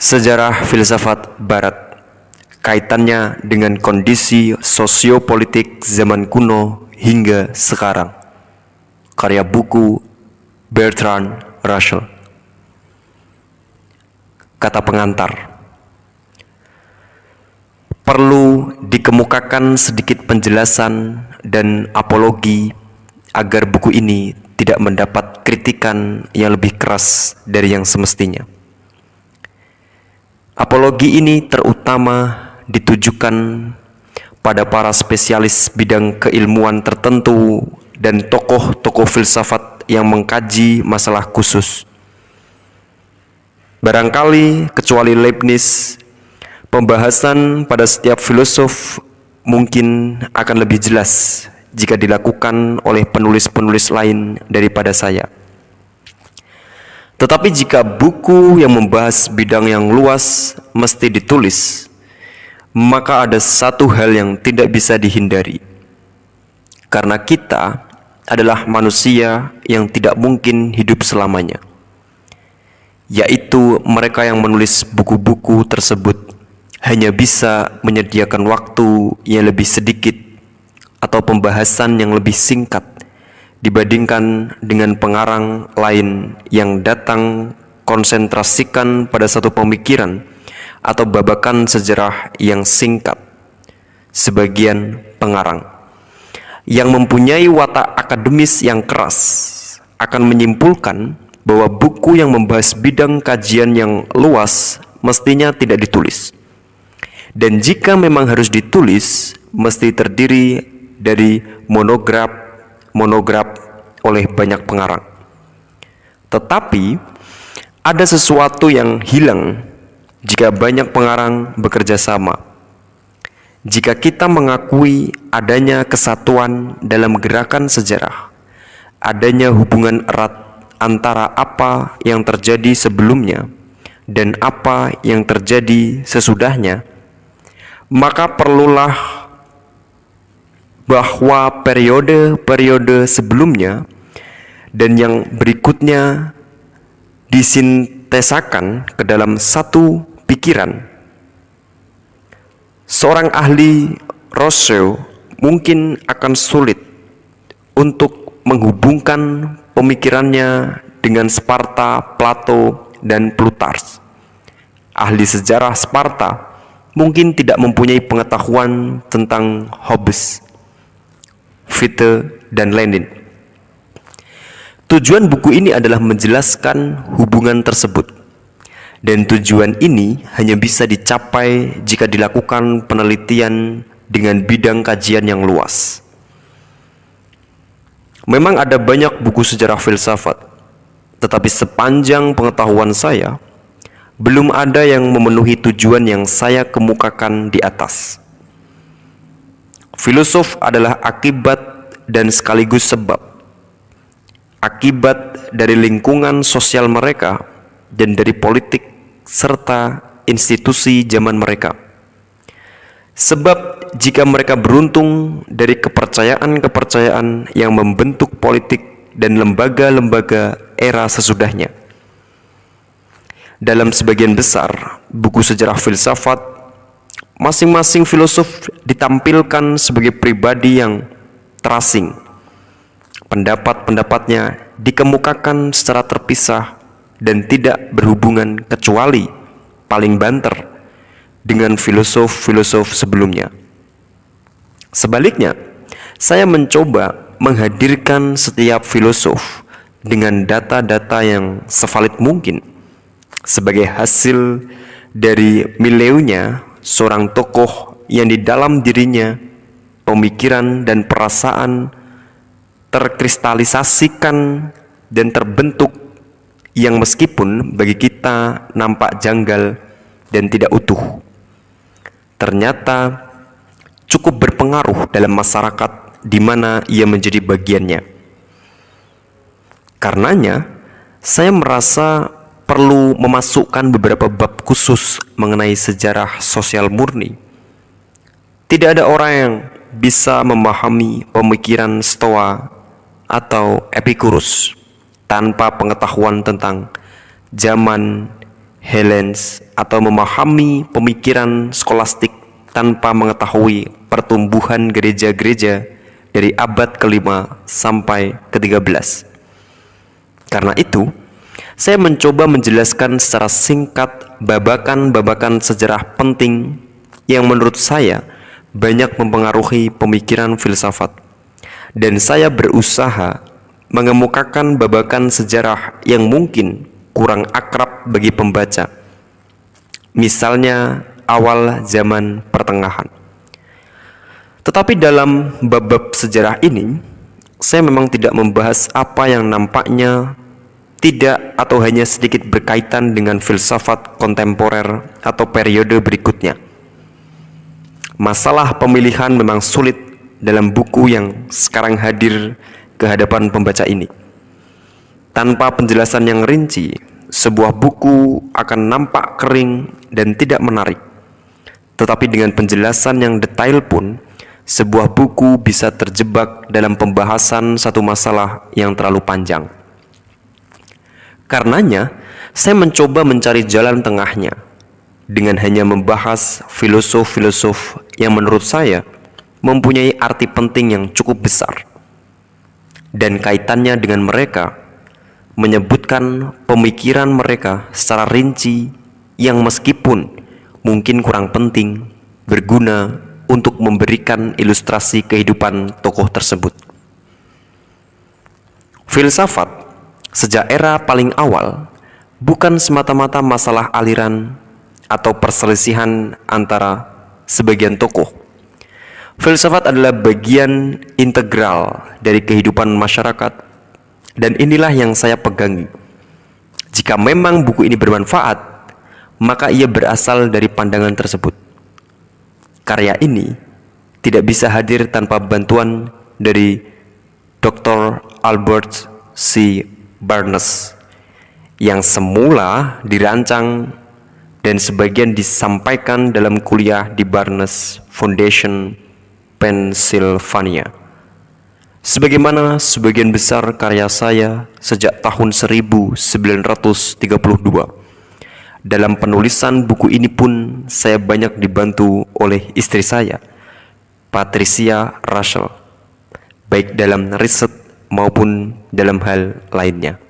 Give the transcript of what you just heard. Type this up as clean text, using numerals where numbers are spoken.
Sejarah filsafat Barat, kaitannya dengan kondisi sosiopolitik zaman kuno hingga sekarang. Karya buku Bertrand Russell. Kata pengantar. Perlu dikemukakan sedikit penjelasan dan apologi agar buku ini tidak mendapat kritikan yang lebih keras dari yang semestinya. Apologi ini terutama ditujukan pada para spesialis bidang keilmuan tertentu dan tokoh-tokoh filsafat yang mengkaji masalah khusus. Barangkali kecuali Leibniz, pembahasan pada setiap filosof mungkin akan lebih jelas jika dilakukan oleh penulis-penulis lain daripada saya. Tetapi jika buku yang membahas bidang yang luas mesti ditulis, maka ada satu hal yang tidak bisa dihindari. Karena kita adalah manusia yang tidak mungkin hidup selamanya, yaitu mereka yang menulis buku-buku tersebut hanya bisa menyediakan waktu yang lebih sedikit atau pembahasan yang lebih singkat dibandingkan dengan pengarang lain yang datang konsentrasikan pada satu pemikiran atau babakan sejarah yang singkat. Sebagian pengarang yang mempunyai watak akademis yang keras akan menyimpulkan bahwa buku yang membahas bidang kajian yang luas mestinya tidak ditulis. Dan jika memang harus ditulis, mesti terdiri dari monograf oleh banyak pengarang. Tetapi ada sesuatu yang hilang jika banyak pengarang bekerja sama. Jika kita mengakui adanya kesatuan dalam gerakan sejarah, adanya hubungan erat antara apa yang terjadi sebelumnya dan apa yang terjadi sesudahnya, maka perlulah bahwa periode-periode sebelumnya dan yang berikutnya disintesakan ke dalam satu pikiran. Seorang ahli Rousseau mungkin akan sulit untuk menghubungkan pemikirannya dengan Sparta, Plato, dan Plutarch. Ahli sejarah Sparta mungkin tidak mempunyai pengetahuan tentang Hobbes, Fichte, dan Lenin. Tujuan buku ini adalah menjelaskan hubungan tersebut, dan tujuan ini hanya bisa dicapai jika dilakukan penelitian dengan bidang kajian yang luas. Memang ada banyak buku sejarah filsafat, tetapi sepanjang pengetahuan saya, belum ada yang memenuhi tujuan yang saya kemukakan di atas. Filosof adalah akibat dan sekaligus sebab. Akibat dari lingkungan sosial mereka dan dari politik serta institusi zaman mereka. Sebab jika mereka beruntung dari kepercayaan-kepercayaan yang membentuk politik dan lembaga-lembaga era sesudahnya. Dalam sebagian besar buku sejarah filsafat, masing-masing filosof ditampilkan sebagai pribadi yang terasing. Pendapat-pendapatnya dikemukakan secara terpisah dan tidak berhubungan kecuali paling banter dengan filosof-filosof sebelumnya. Sebaliknya, saya mencoba menghadirkan setiap filosof dengan data-data yang sevalid mungkin sebagai hasil dari mileunya seorang tokoh yang di dalam dirinya pemikiran dan perasaan terkristalisasikan dan terbentuk yang meskipun bagi kita nampak janggal dan tidak utuh, ternyata cukup berpengaruh dalam masyarakat di mana ia menjadi bagiannya. Karenanya, saya merasa perlu memasukkan beberapa bab khusus mengenai sejarah sosial murni. Tidak ada orang yang bisa memahami pemikiran Stoa atau Epicurus tanpa pengetahuan tentang zaman Helens, atau memahami pemikiran skolastik tanpa mengetahui pertumbuhan gereja-gereja dari abad ke-5 sampai ke-13. Karena itu, saya mencoba menjelaskan secara singkat babakan-babakan sejarah penting yang menurut saya banyak mempengaruhi pemikiran filsafat. Dan saya berusaha mengemukakan babakan sejarah yang mungkin kurang akrab bagi pembaca. Misalnya awal zaman pertengahan. Tetapi dalam bab-bab sejarah ini, saya memang tidak membahas apa yang nampaknya tidak atau hanya sedikit berkaitan dengan filsafat kontemporer atau periode berikutnya. Masalah pemilihan memang sulit dalam buku yang sekarang hadir ke hadapan pembaca ini. Tanpa penjelasan yang rinci, sebuah buku akan nampak kering dan tidak menarik. Tetapi dengan penjelasan yang detail pun, sebuah buku bisa terjebak dalam pembahasan satu masalah yang terlalu panjang. Karenanya, saya mencoba mencari jalan tengahnya dengan hanya membahas filosof-filosof yang menurut saya mempunyai arti penting yang cukup besar. Dan kaitannya dengan mereka, menyebutkan pemikiran mereka secara rinci yang meskipun mungkin kurang penting, berguna untuk memberikan ilustrasi kehidupan tokoh tersebut. Filsafat sejak era paling awal bukan semata-mata masalah aliran atau perselisihan antara sebagian tokoh. Filsafat adalah bagian integral dari kehidupan masyarakat, dan inilah yang saya pegangi. Jika memang buku ini bermanfaat, maka ia berasal dari pandangan tersebut. Karya ini tidak bisa hadir tanpa bantuan dari Dr. Albert C. Barnes yang semula dirancang dan sebagian disampaikan dalam kuliah di Barnes Foundation, Pennsylvania. Sebagaimana sebagian besar karya saya sejak tahun 1932. Dalam penulisan buku ini pun saya banyak dibantu oleh istri saya, Patricia Russell, baik dalam riset maupun dalam hal lainnya.